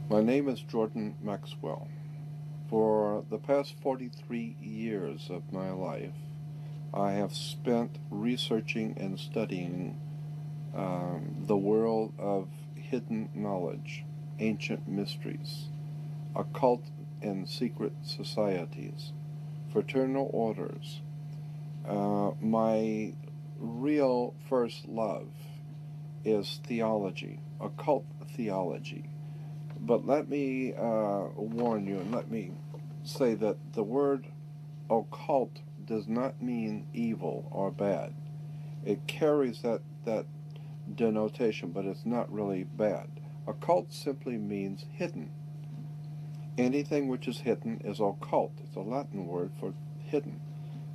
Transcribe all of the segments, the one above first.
My name is Jordan Maxwell. For the past 43 years of my life, I have spent researching and studying the world of hidden knowledge, ancient mysteries, occult and secret societies, fraternal orders. My real first love is theology, occult theology. But let me warn you and let me say that the word occult does not mean evil or bad. It carries that denotation, but it's not really bad. Occult simply means hidden. Anything which is hidden is occult. It's a Latin word for hidden.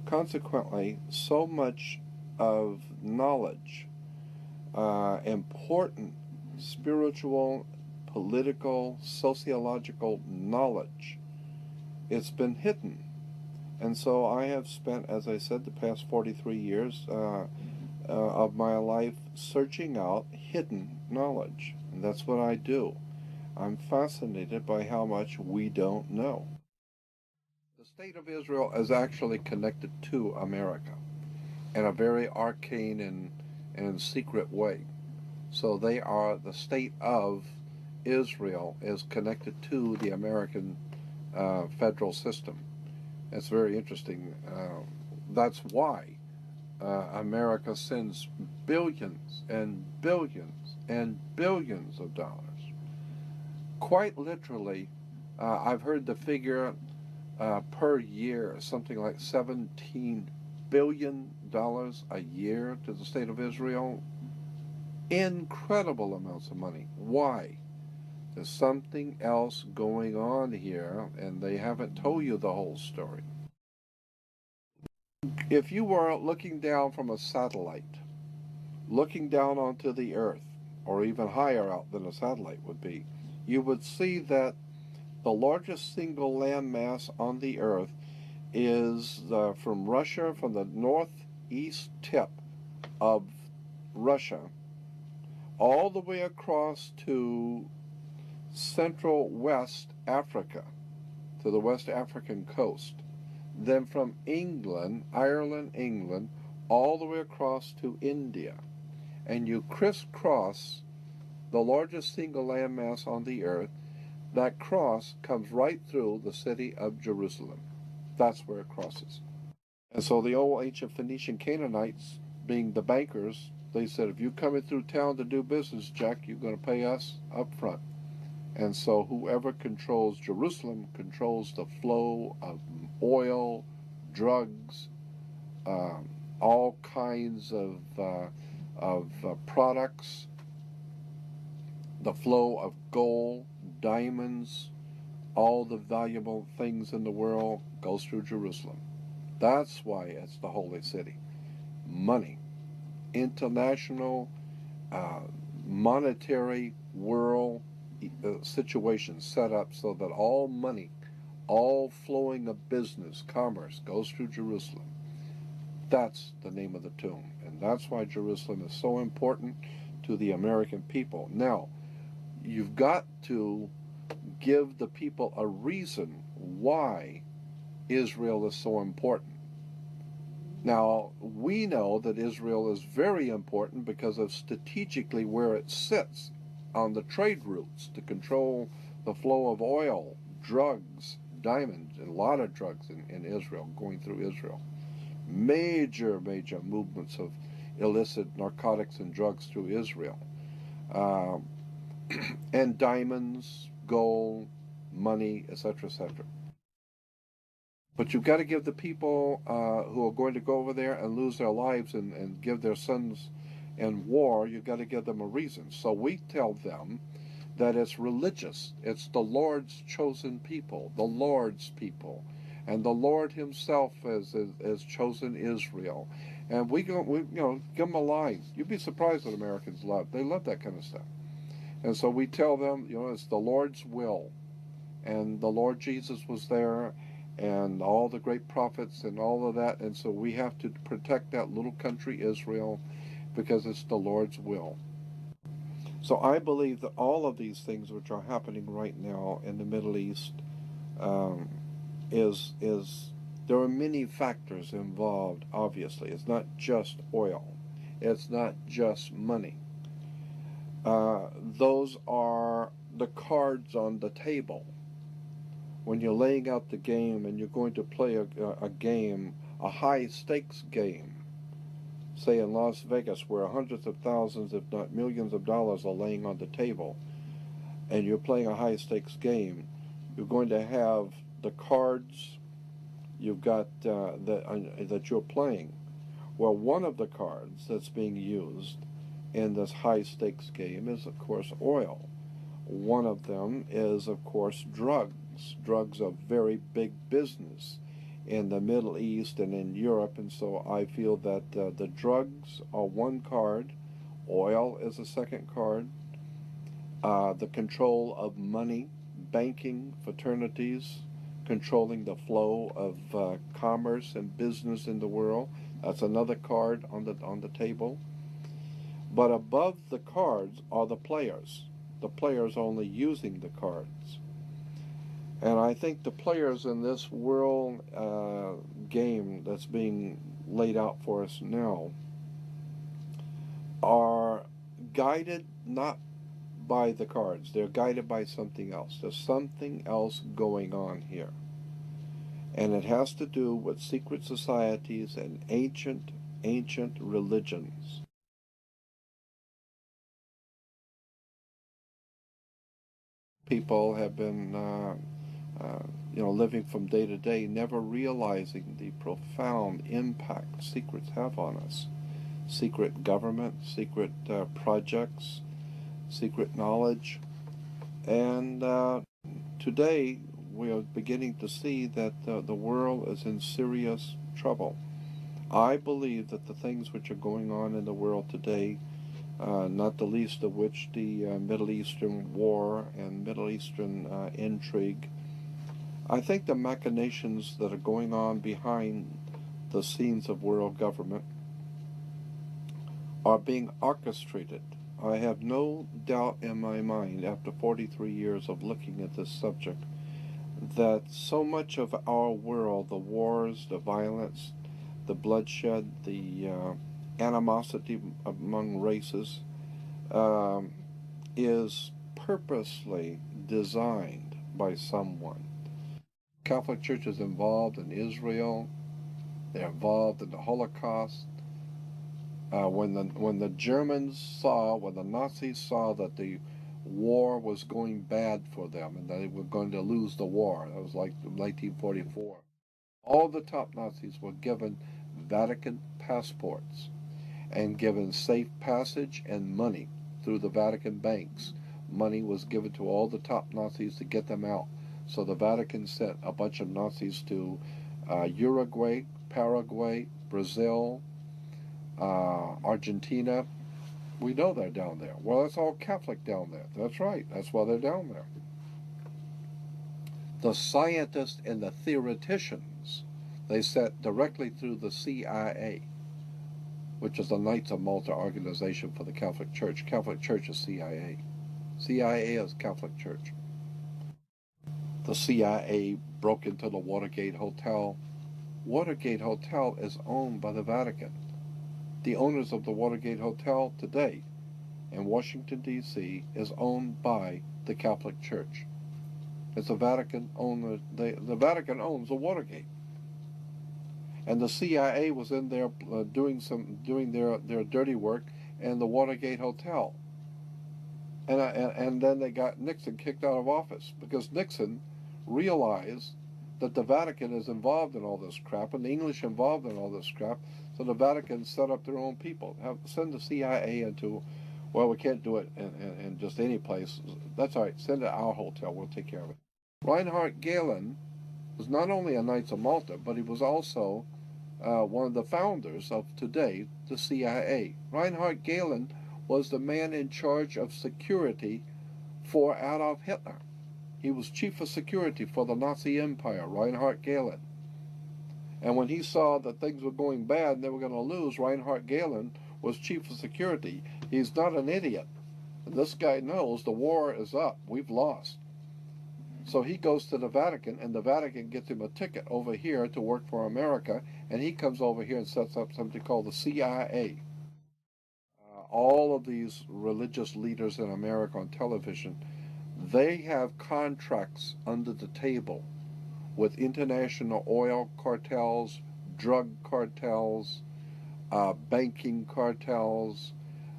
Consequently, so much of knowledge, important spiritual, political, sociological knowledge, it's been hidden. And so I have spent, as I said, the past 43 years of my life searching out hidden knowledge. And that's what I do. I'm fascinated by how much we don't know. The state of Israel is actually connected to America in a very arcane and secret way. So they are, the state of Israel is connected to the American federal system. It's very interesting. That's why America sends billions and billions and billions of dollars. Quite literally, I've heard the figure per year, something like $17 billion a year to the state of Israel. Incredible amounts of money. Why? There's something else going on here, and they haven't told you the whole story. If you were looking down from a satellite, looking down onto the Earth, or even higher out than a satellite would be, you would see that the largest single landmass on the Earth is from Russia, from the northeast tip of Russia, all the way across to Central West Africa, to the West African coast. Then from England, England, all the way across to India. And you crisscross the largest single landmass on the earth. That cross comes right through the city of Jerusalem. That's where it crosses. And so the old ancient Phoenician Canaanites, being the bankers, they said, if you're coming through town to do business, Jack, you're going to pay us up front. And so whoever controls Jerusalem controls the flow of oil, drugs, all kinds of products, the flow of gold, diamonds, all the valuable things in the world goes through Jerusalem. That's why it's the holy city. Money, international, monetary world situation set up so that all money, all flowing of business, commerce goes through Jerusalem. That's the name of the tomb, and that's why Jerusalem is so important to the American people. Now, you've got to give the people a reason why Israel is so important. Now, we know that Israel is very important because of strategically where it sits on the trade routes to control the flow of oil, drugs, diamonds, and a lot of drugs in Israel, going through Israel. Major movements of illicit narcotics and drugs through Israel. And diamonds, gold, money, etc., etc. But you've got to give the people who are going to go over there and lose their lives and give their sons in war, you've got to give them a reason. So we tell them that it's religious. It's the Lord's chosen people, the Lord's people. And the Lord himself has chosen Israel. And we give them a line. You'd be surprised what Americans love. They love that kind of stuff. And so we tell them, it's the Lord's will. And the Lord Jesus was there, and all the great prophets and all of that. And so we have to protect that little country, Israel, because it's the Lord's will. So I believe that all of these things which are happening right now in the Middle East um, is there are many factors involved. Obviously, it's not just oil, it's not just money. Those are the cards on the table. When you're laying out the game and you're going to play a game, a high stakes game, say in Las Vegas, where hundreds of thousands, if not millions of dollars are laying on the table, and you're playing a high stakes game, you're going to have the cards you've got that you're playing. Well, one of the cards that's being used in this high stakes game is, of course, oil. One of them is, of course, drugs. Drugs are very big business in the Middle East and in Europe, and so I feel that the drugs are one card, oil is a second card, the control of money, banking, fraternities, controlling the flow of commerce and business in the world. That's another card on the table. But above the cards are the players. The players only using the cards. And I think the players in this world game that's being laid out for us now are guided not by the cards. They're guided by something else. There's something else going on here. And it has to do with secret societies and ancient religions. People have been living from day to day, never realizing the profound impact secrets have on us. Secret government, secret projects, secret knowledge. And today we are beginning to see that the world is in serious trouble. I believe that the things which are going on in the world today, not the least of which the Middle Eastern war and Middle Eastern intrigue, I think the machinations that are going on behind the scenes of world government are being orchestrated. I have no doubt in my mind, after 43 years of looking at this subject, that so much of our world, the wars, the violence, the bloodshed, the animosity among races, is purposely designed by someone. Catholic Church is involved in Israel. They're involved in the Holocaust. When the Nazis saw that the war was going bad for them and that they were going to lose the war, that was like 1944. All the top Nazis were given Vatican passports and given safe passage and money through the Vatican banks. Money was given to all the top Nazis to get them out. So the Vatican sent a bunch of Nazis to Uruguay, Paraguay, Brazil, Argentina. We know they're down there. Well, it's all Catholic down there. That's right. That's why they're down there. The scientists and the theoreticians, they sent directly through the CIA, which is the Knights of Malta organization for the Catholic Church. Catholic Church is CIA. CIA is Catholic Church. The CIA broke into the Watergate Hotel. Watergate Hotel is owned by the Vatican. The owners of the Watergate Hotel today in Washington, D.C. is owned by the Catholic Church. It's the Vatican owner. The Vatican owns the Watergate. And the CIA was in there doing their dirty work in the Watergate Hotel. And then they got Nixon kicked out of office because Nixon realized that the Vatican is involved in all this crap and the English involved in all this crap. So the Vatican set up their own people. Send the CIA into, well, we can't do it in just any place. That's all right. Send it to our hotel. We'll take care of it. Reinhard Gehlen was not only a Knights of Malta, but he was also one of the founders of today, the CIA. Reinhard Gehlen was the man in charge of security for Adolf Hitler. He was chief of security for the Nazi Empire, Reinhard Gehlen. And when he saw that things were going bad and they were going to lose, Reinhard Gehlen was chief of security. He's not an idiot. And this guy knows the war is up. We've lost. So he goes to the Vatican, and the Vatican gets him a ticket over here to work for America, and he comes over here and sets up something called the CIA. All of these religious leaders in America on television, they have contracts under the table with international oil cartels, drug cartels, banking cartels,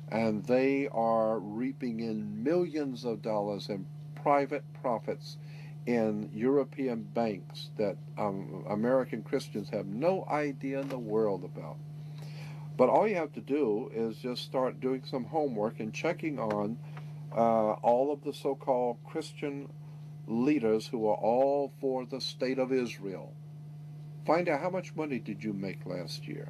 and they are reaping in millions of dollars in private profits in European banks that American Christians have no idea in the world about. But all you have to do is just start doing some homework and checking on all of the so-called Christian leaders who are all for the state of Israel. Find out how much money did you make last year.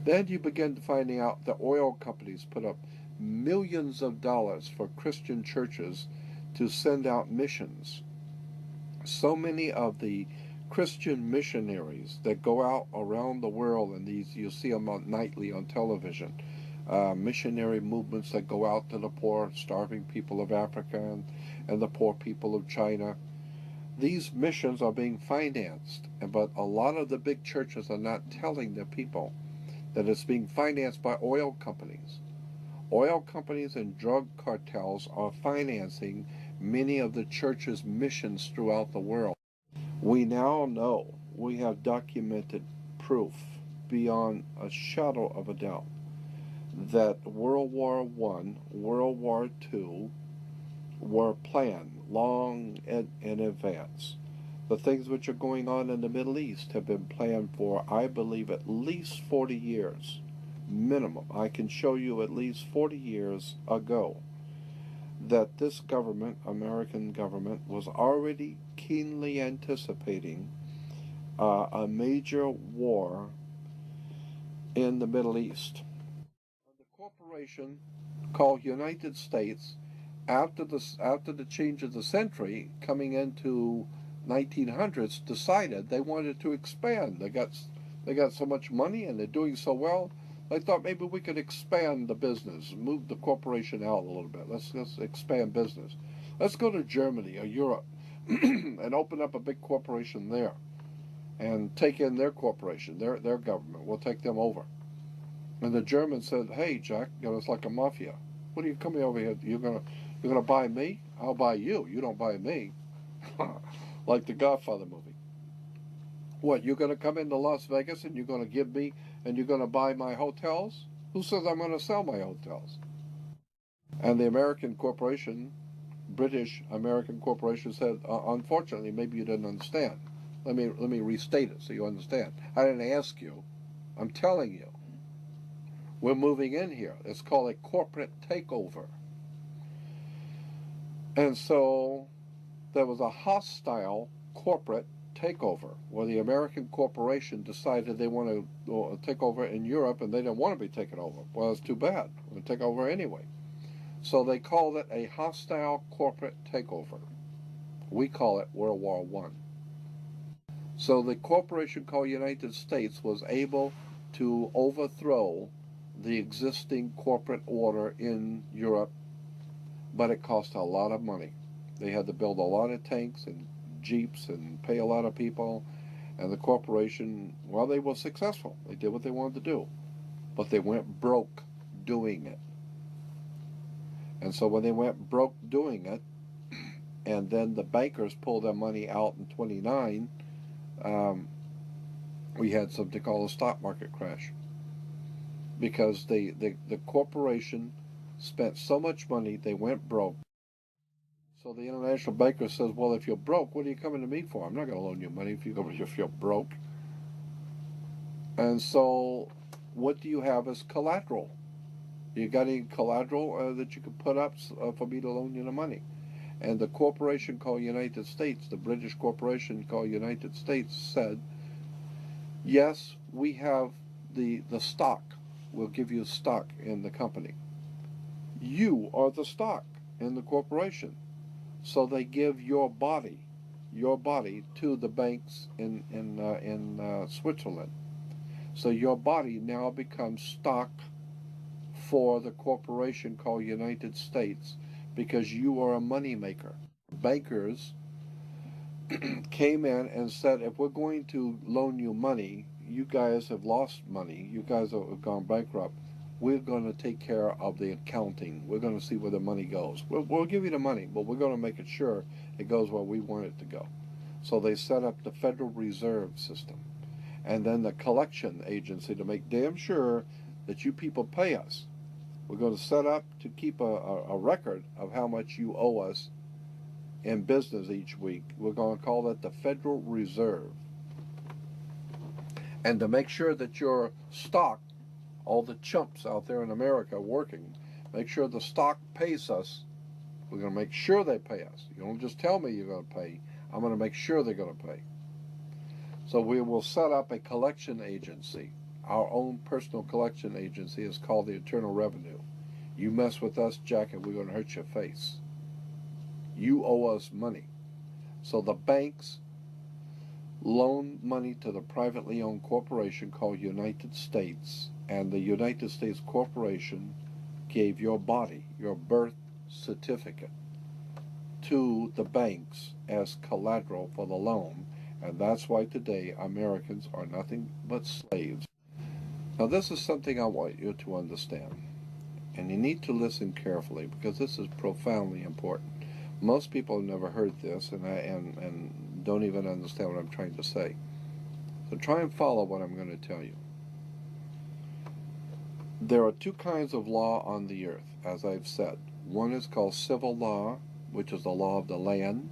Then you begin finding out the oil companies put up millions of dollars for Christian churches to send out missions. So many of the Christian missionaries that go out around the world, and these you see them nightly on television, missionary movements that go out to the poor, starving people of Africa and the poor people of China. These missions are being financed, but a lot of the big churches are not telling their people that it's being financed by oil companies. Oil companies and drug cartels are financing many of the church's missions throughout the world. We now know, we have documented proof beyond a shadow of a doubt that World War I, World War II were planned long in advance. The things which are going on in the Middle East have been planned for, I believe, at least 40 years, minimum. I can show you at least 40 years ago that this government, American government, was already keenly anticipating a major war in the Middle East. The corporation called United States, after the change of the century, coming into 1900s, decided they wanted to expand. They got so much money and they're doing so well. They thought maybe we could expand the business, move the corporation out a little bit. Let's expand business. Let's go to Germany or Europe and open up a big corporation there and take in their corporation, their government. We'll take them over. And the Germans said, "Hey, Jack, it's like a mafia. What are you coming over here? You're gonna buy me? I'll buy you. You don't buy me." Like the Godfather movie. What, you're going to come into Las Vegas and you're going to give me, and you're going to buy my hotels? Who says I'm going to sell my hotels? And the American corporation, British American corporation, said, unfortunately, maybe you didn't understand. Let me restate it so you understand. I didn't ask you. I'm telling you. We're moving in here. It's called a corporate takeover. And so there was a hostile corporate takeover where the American corporation decided they want to take over in Europe, and they didn't want to be taken over. Well, it's too bad. We're going to take over anyway. So they called it a hostile corporate takeover. We call it World War I. So the corporation called United States was able to overthrow the existing corporate order in Europe, but it cost a lot of money. They had to build a lot of tanks and jeeps and pay a lot of people, and the corporation, well, they were successful. They did what they wanted to do, but they went broke doing it. And so when they went broke doing it, and then the bankers pulled their money out in 29, we had something called a stock market crash, because the corporation spent so much money, they went broke. So the international banker says, well, if you're broke, what are you coming to me for? I'm not going to loan you money if you're broke. And so what do you have as collateral? You got any collateral that you could put up for me to loan you the money? And the corporation called United States, the British corporation called United States, said, yes, we have the stock. We'll give you stock in the company. You are the stock in the corporation. So they give your body to the banks in Switzerland. So your body now becomes stock for the corporation called United States because you are a money maker. Bankers came in and said, if we're going to loan you money, you guys have lost money, you guys have gone bankrupt, we're going to take care of the accounting. We're going to see where the money goes. We'll give you the money, but we're going to make it sure it goes where we want it to go. So they set up the Federal Reserve System and then the collection agency to make damn sure that you people pay us. We're going to set up to keep a record of how much you owe us in business each week. We're going to call that the Federal Reserve. And to make sure that your stock, all the chumps out there in America working, make sure the stock pays us. We're going to make sure they pay us. You don't just tell me you're going to pay. I'm going to make sure they're going to pay. So we will set up a collection agency. Our own personal collection agency is called the Internal Revenue. You mess with us, Jack, and we're going to hurt your face. You owe us money. So the banks loan money to the privately owned corporation called United States, and the United States Corporation gave your body, your birth certificate, to the banks as collateral for the loan, and that's why today Americans are nothing but slaves. Now this is something I want you to understand, and you need to listen carefully because this is profoundly important. Most people have never heard this and don't even understand what I'm trying to say. So try and follow what I'm going to tell you. There are two kinds of law on the earth, as I've said. One is called civil law, which is the law of the land,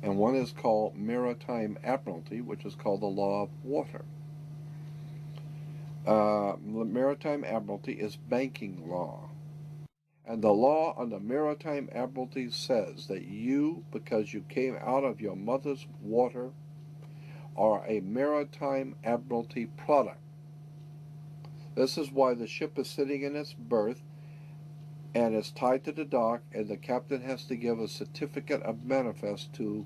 and one is called maritime admiralty, which is called the law of water. Maritime admiralty is banking law. And the law on the maritime admiralty says that you, because you came out of your mother's water, are a maritime admiralty product. This is why the ship is sitting in its berth and it's tied to the dock, and the captain has to give a certificate of manifest to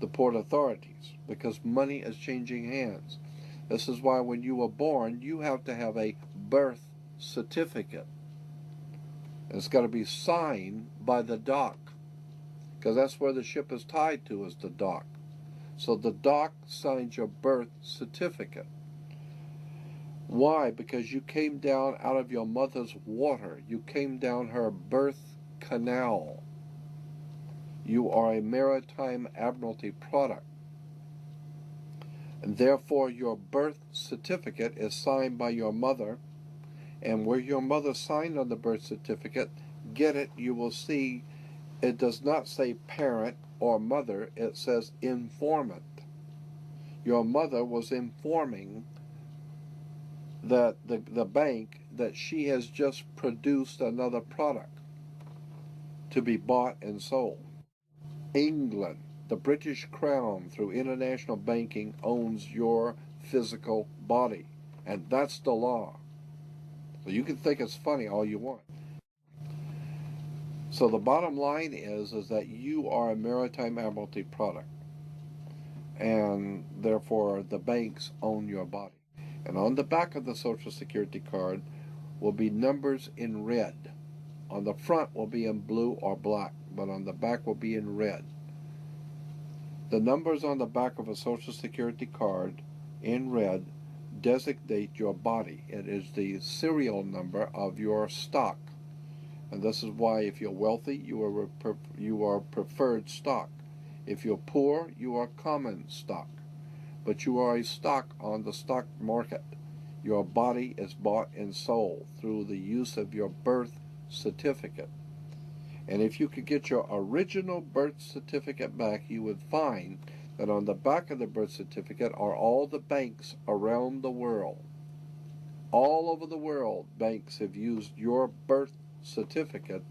the port authorities because money is changing hands. This is why when you were born, you have to have a birth certificate. It's got to be signed by the dock, because that's where the ship is tied to, is the dock. So the dock signs your birth certificate. Why? Because you came down out of your mother's water. You came down her birth canal. You are a maritime admiralty product. And therefore your birth certificate is signed by your mother. And where your mother signed on the birth certificate, get it, you will see it does not say parent or mother, it says informant. Your mother was informing that the bank that she has just produced another product to be bought and sold. England, the British Crown, through international banking, owns your physical body, and that's the law. So you can think it's funny all you want. So the bottom line is that you are a maritime admiralty product, and therefore the banks own your body. And on the back of the Social Security card will be numbers in red. On the front will be in blue or black, but on the back will be in red. The numbers on the back of a Social Security card in red designate your body. It is the serial number of your stock. And this is why if you're wealthy, you are preferred stock. If you're poor, you are common stock. But you are a stock on the stock market. Your body is bought and sold through the use of your birth certificate. And if you could get your original birth certificate back, you would find that on the back of the birth certificate are all the banks around the world. All over the world, banks have used your birth certificate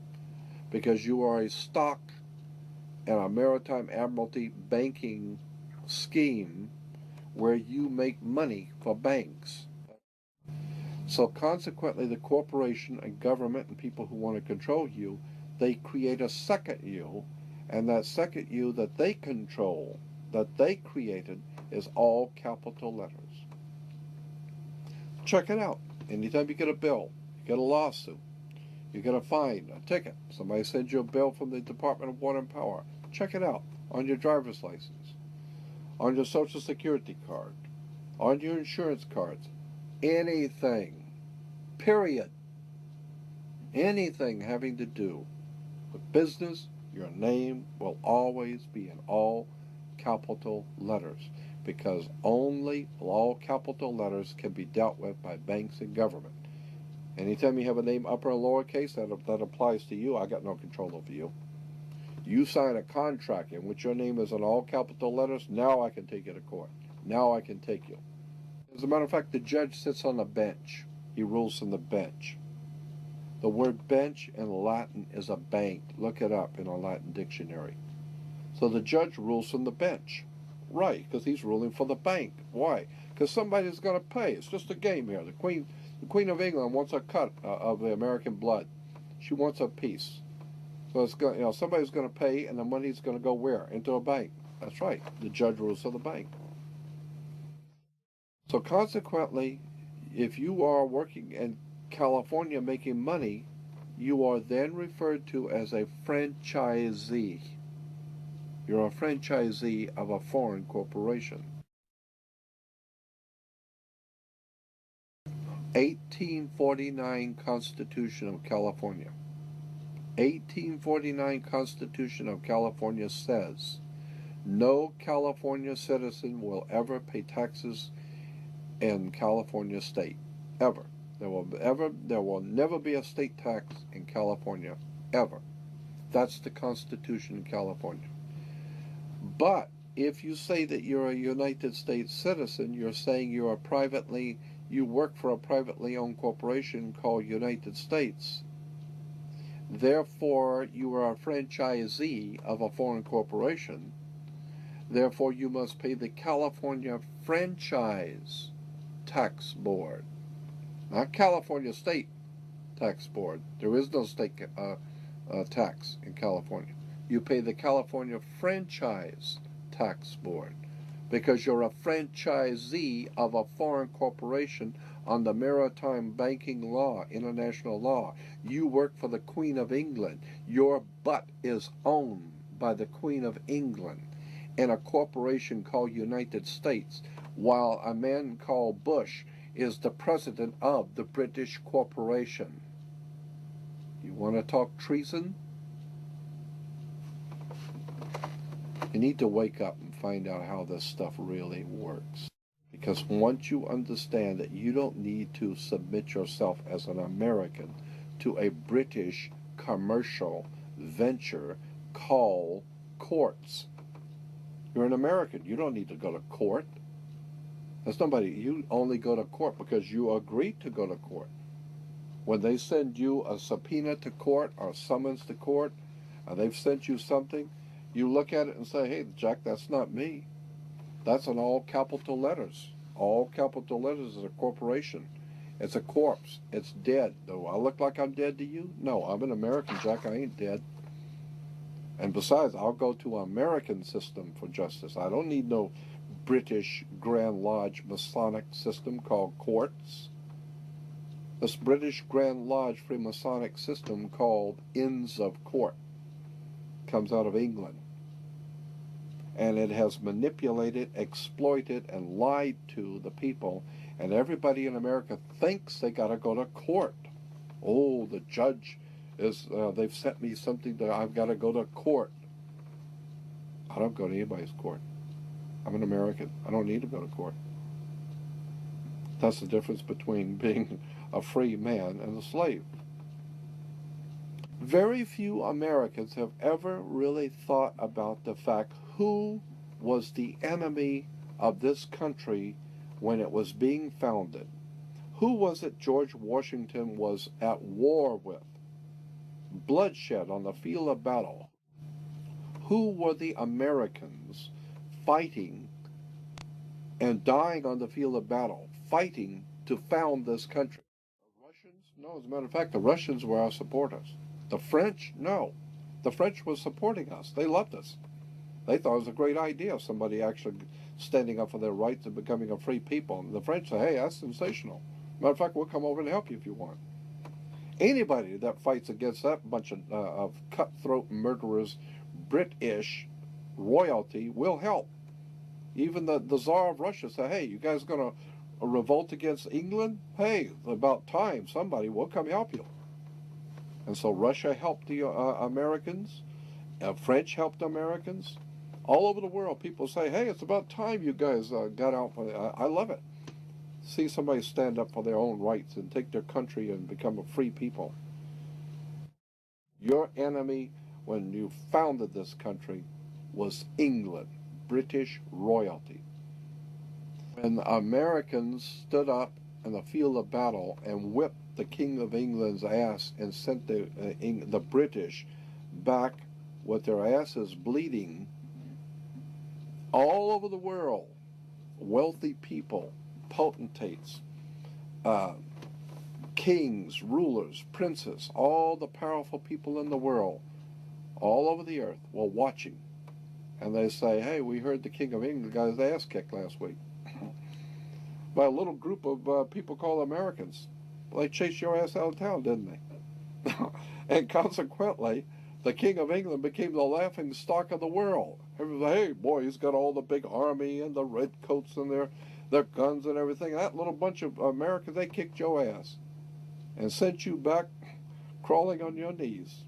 because you are a stock in a maritime admiralty banking scheme where you make money for banks. So consequently, the corporation and government and people who want to control you, they create a second you, and that second you that they control, that they created, is all capital letters. Check it out. Anytime you get a bill, you get a lawsuit, you get a fine, a ticket, somebody sends you a bill from the Department of Water and Power. Check it out on your driver's license, on your Social Security card, on your insurance cards, anything, period. Anything having to do with business, your name will always be in all capital letters, because only all capital letters can be dealt with by banks and government. Anytime you have a name upper and lowercase, that applies to you. I got no control over you. You sign a contract in which your name is in all capital letters, now I can take you to court. Now I can take you. As a matter of fact, the judge sits on the bench. He rules from the bench. The word bench in Latin is a bank. Look it up in a Latin dictionary. So the judge rules from the bench. Right, because he's ruling for the bank. Why? Because somebody's going to pay. It's just a game here. The Queen of England wants a cut of the American blood. She wants a piece. So it's going, somebody's going to pay, and the money's going to go where? Into a bank. That's right. The judge rules for the bank. So consequently, if you are working in California making money, you are then referred to as a franchisee. You're a franchisee of a foreign corporation. 1849 Constitution of California. 1849 Constitution of California says, no California citizen will ever pay taxes in California state, ever. There will never be a state tax in California, ever. That's the Constitution in California. But if you say that you're a United States citizen, you're saying you work for a privately owned corporation called United States. Therefore, you are a franchisee of a foreign corporation. Therefore, you must pay the California Franchise Tax Board. Not California State Tax Board. There is no state tax in California. You pay the California Franchise Tax Board because you're a franchisee of a foreign corporation on the maritime banking law, international law. You work for the Queen of England. Your butt is owned by the Queen of England and a corporation called United States, while a man called Bush is the president of the British corporation. You want to talk treason? You need to wake up and find out how this stuff really works. Because once you understand that you don't need to submit yourself as an American to a British commercial venture called courts. You're an American. You don't need to go to court. You only go to court because you agreed to go to court. When they send you a subpoena to court or summons to court, and they've sent you something, you look at it and say, hey, Jack, that's not me. That's in all capital letters. All capital letters is a corporation. It's a corpse. It's dead. Do I look like I'm dead to you? No, I'm an American, Jack. I ain't dead. And besides, I'll go to an American system for justice. I don't need no British Grand Lodge Masonic system called courts. This British Grand Lodge Freemasonic system called Inns of Court comes out of England. And it has manipulated, exploited, and lied to the people. And everybody in America thinks they got to go to court. Oh, the judge they've sent me something that I've got to go to court. I don't go to anybody's court. I'm an American. I don't need to go to court. That's the difference between being a free man and a slave. Very few Americans have ever really thought about the fact who was the enemy of this country when it was being founded. Who was it George Washington was at war with? Bloodshed on the field of battle. Who were the Americans fighting and dying on the field of battle, fighting to found this country? The Russians? No, as a matter of fact, the Russians were our supporters. The French? No. The French were supporting us. They loved us. They thought it was a great idea, somebody actually standing up for their rights and becoming a free people. And the French say, hey, that's sensational. Matter of fact, we'll come over and help you if you want. Anybody that fights against that bunch of cutthroat murderers, British royalty, will help. Even the Tsar of Russia said, hey, you guys going to revolt against England? Hey, about time somebody will come help you. And so Russia helped the Americans. French helped Americans. All over the world, people say, hey, it's about time you guys got out. I love it. See somebody stand up for their own rights and take their country and become a free people. Your enemy, when you founded this country, was England, British royalty. When Americans stood up in the field of battle and whipped the King of England's ass and sent the British back with their asses bleeding all over the world, wealthy people, potentates, kings, rulers, princes, all the powerful people in the world, all over the earth, were watching. And they say, hey, we heard the King of England got his ass kicked last week by a little group of people called Americans. Well, they chased your ass out of town, didn't they? And consequently, the King of England became the laughing stock of the world. Everybody, hey, boy, he's got all the big army and the redcoats and their guns and everything. That little bunch of Americans, they kicked your ass and sent you back crawling on your knees.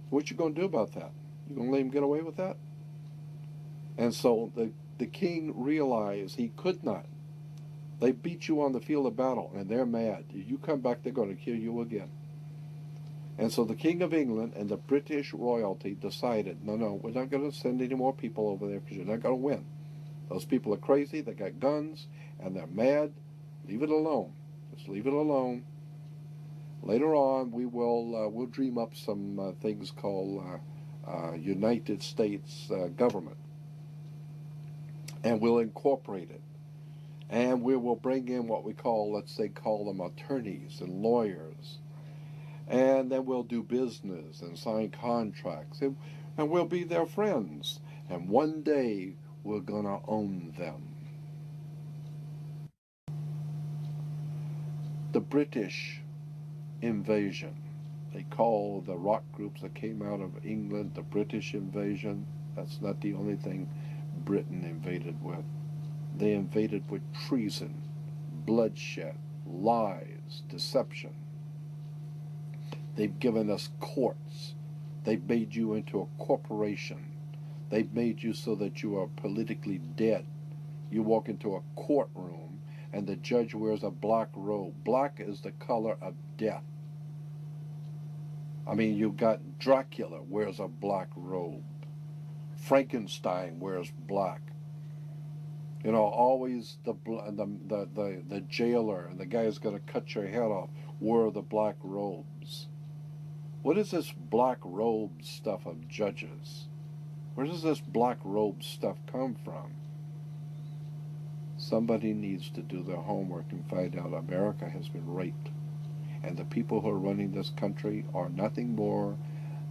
What you going to do about that? You going to let him get away with that? And so the king realized he could not. They beat you on the field of battle, and they're mad. You come back, they're going to kill you again. And so the King of England and the British royalty decided, no, we're not going to send any more people over there because you're not going to win. Those people are crazy, they got guns, and they're mad. Leave it alone. Just leave it alone. Later on, we'll dream up some things called United States government. And we'll incorporate it. And we will bring in what we call, let's say, call them attorneys and lawyers. And then we'll do business and sign contracts. And we'll be their friends. And one day, we're going to own them. The British invasion. They call the rock groups that came out of England the British invasion. That's not the only thing Britain invaded with. They invaded with treason, bloodshed, lies, deception. They've given us courts. They've made you into a corporation. They've made you so that you are politically dead. You walk into a courtroom and the judge wears a black robe. Black is the color of death. I mean, you've got Dracula wears a black robe. Frankenstein wears black. You know, always the jailer and the guy who's going to cut your head off wore the black robes. What is this black robe stuff of judges? Where does this black robe stuff come from? Somebody needs to do their homework and find out America has been raped. And the people who are running this country are nothing more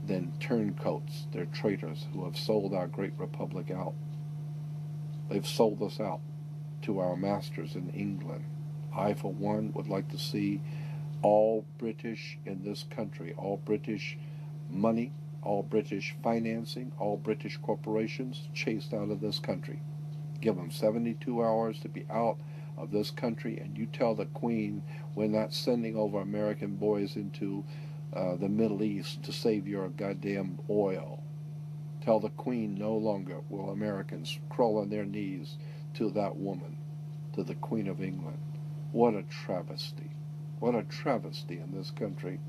than turncoats. They're traitors who have sold our great republic out. They've sold us out to our masters in England. I, for one, would like to see all British in this country, all British money, all British financing, all British corporations chased out of this country. Give them 72 hours to be out of this country, and you tell the Queen we're not sending over American boys into the Middle East to save your goddamn oil. Tell the Queen no longer will Americans crawl on their knees to that woman, to the Queen of England. What a travesty. What a travesty in this country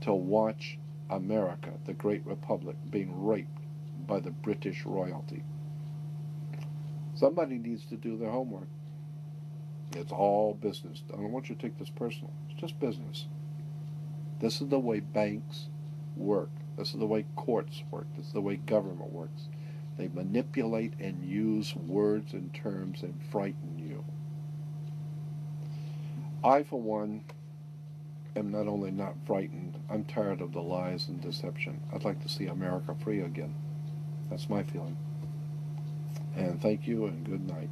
to watch America, the great republic, being raped by the British royalty. Somebody needs to do their homework. It's all business. I don't want you to take this personal. It's just business. This is the way banks work. This is the way courts work. This is the way government works. They manipulate and use words and terms and frighten you. I, for one, am not only not frightened, I'm tired of the lies and deception. I'd like to see America free again. That's my feeling. And thank you and good night.